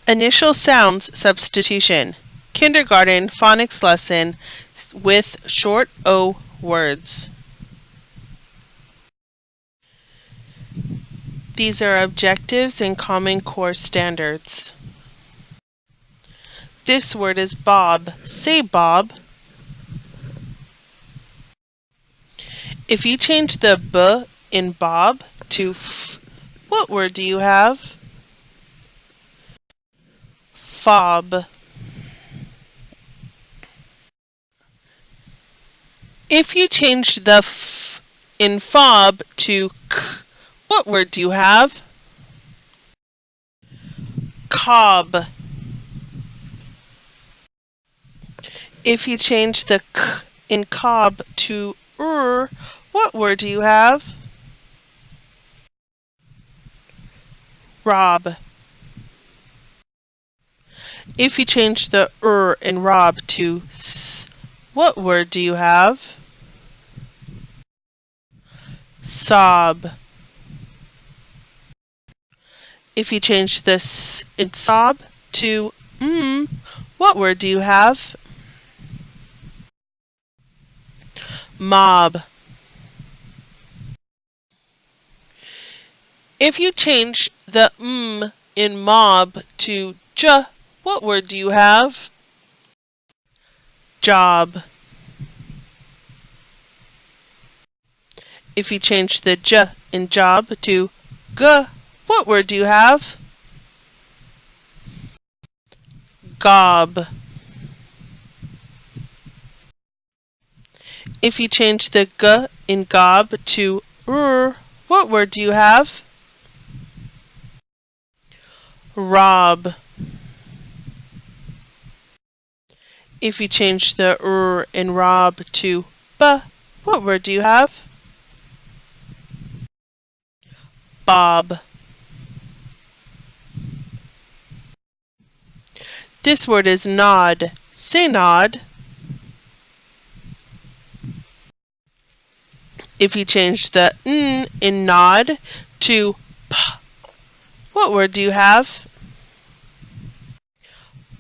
Initial sounds substitution. Kindergarten phonics lesson with short O words. These are objectives and Common Core standards. This word is Bob. Say Bob. If you change the B in Bob to F, what word do you have? Fob. If you change the F in fob to K, what word do you have? Cob. If you change the K in cob to what word do you have? Rob. If you change the in rob to s, what word do you have? Sob. If you change the s in sob to what word do you have? Mob. If you change the in mob to j, what word do you have? Job. If you change the j in job to g, what word do you have? Gob. If you change the g in gob to what word do you have? Rob. If you change the in rob to b, what word do you have? Bob. This word is nod. Say nod. If you change the n in nod to p, what word do you have?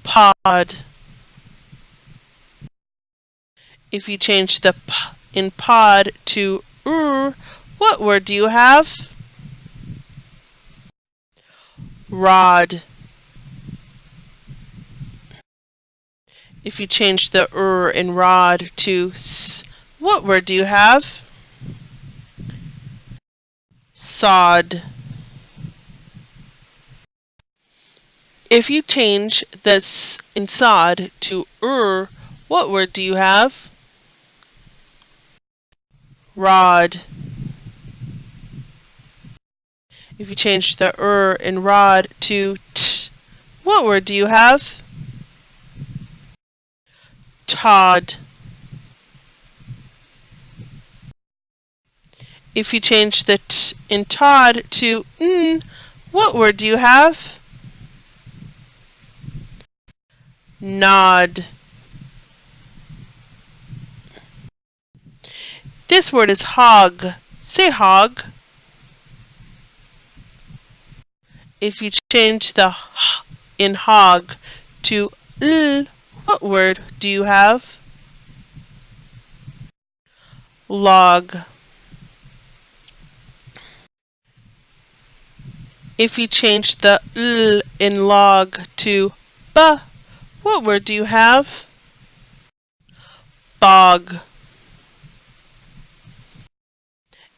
Pod. If you change the p in pod to what word do you have? Rod. If you change the in rod to s, what word do you have? Sod. If you change the s in sod to what word do you have? Rod. If you change the in rod to t, what word do you have? Todd. If you change the t in Todd to n, what word do you have? Nod. This word is hog. Say hog. If you change the h in hog to l, what word do you have? Log. If you change the l in log to b, what word do you have? Bog.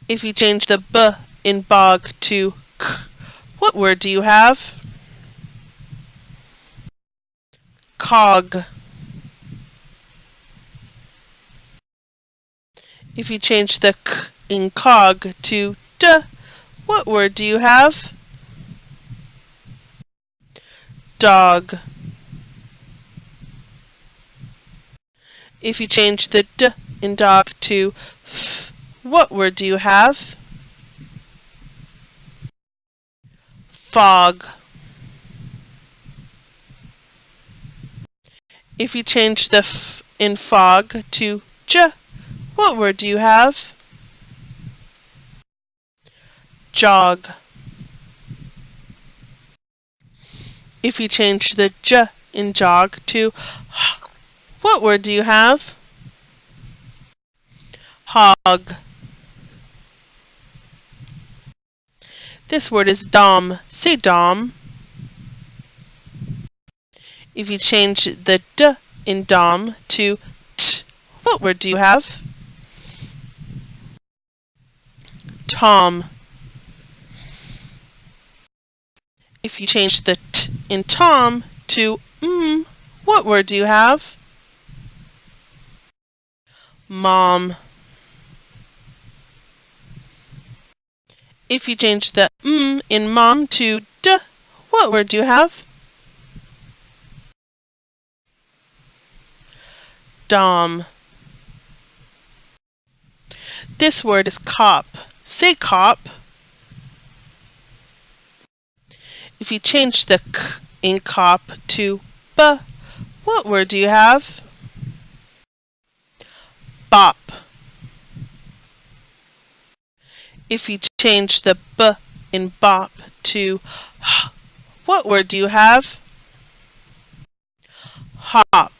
If you change the b in bog to k, what word do you have? Cog. If you change the k in cog to d, what word do you have? Dog. If you change the d in dog to f, what word do you have? Fog. If you change the f in fog to j, what word do you have? Jog. If you change the j in jog to h, what word do you have? Hog. This word is dom. Say dom. If you change the d in dom to t, what word do you have? Tom. If you change the t in Tom to what word do you have? Mom. If you change the in mom to d, what word do you have? Dom. This word is cop. Say cop. If you change the k in cop to b, what word do you have? Bop. If you change the b in bop to h, what word do you have? Hop.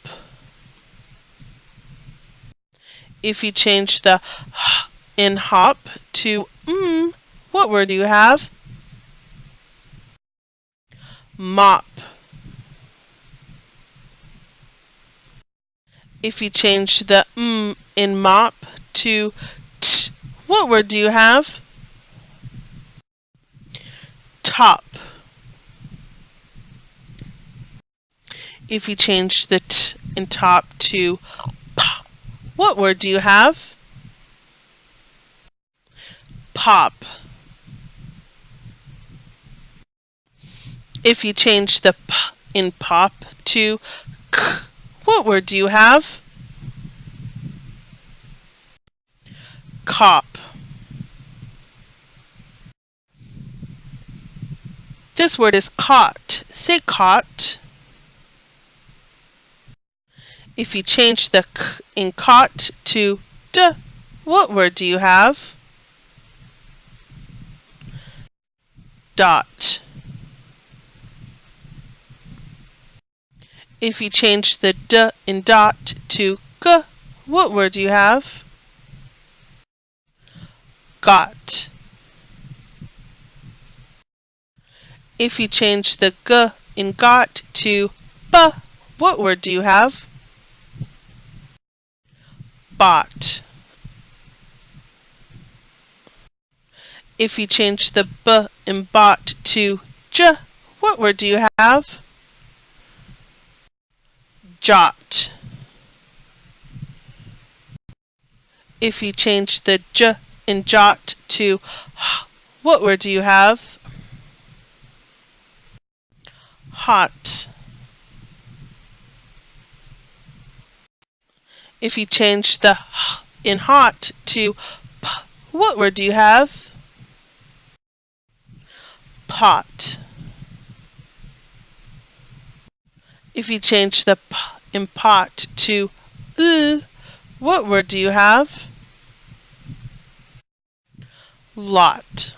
If you change the h in hop to what word do you have? Mop. If you change the in mop to t, what word do you have? Top. If you change the t in top to p, what word do you have? Pop. If you change the p in pop to k, what word do you have? Cop. This word is caught. Say caught. If you change the k in caught to d, what word do you have? Dot. If you change the d in dot to g, what word do you have? Got. If you change the g in got to b, what word do you have? Bought. If you change the b in bought to j, what word do you have? Jot. If you change the j in jot to h, what word do you have? Hot. If you change the h in hot to p, what word do you have? Pot. If you change the p in pot to l, what word do you have? Lot.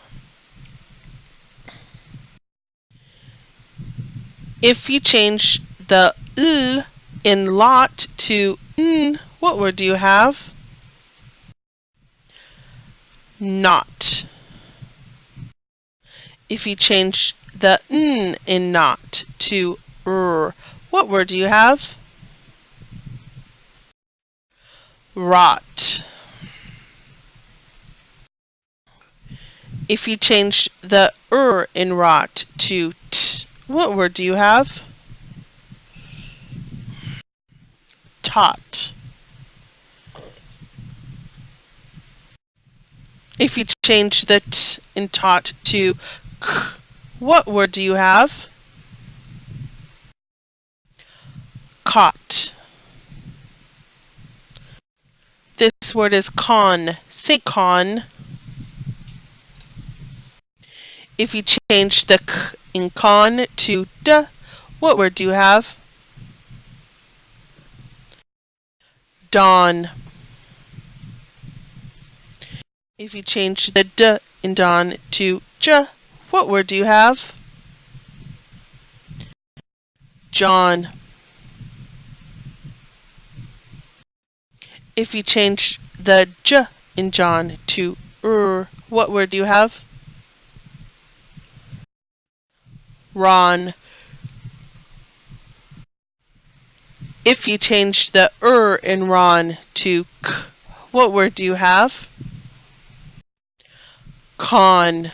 If you change the l in lot to n, what word do you have? Not. If you change the n in not to what word do you have? Rot. If you change the in rot to t, what word do you have? Tot. If you change the t in tot to k, what word do you have? Caught. This word is con. Say con. If you change the k in con to d, what word do you have? Dawn. If you change the d in dawn to j, what word do you have? John. If you change the j in John to what word do you have? Ron. If you change the in Ron to k, what word do you have? Con.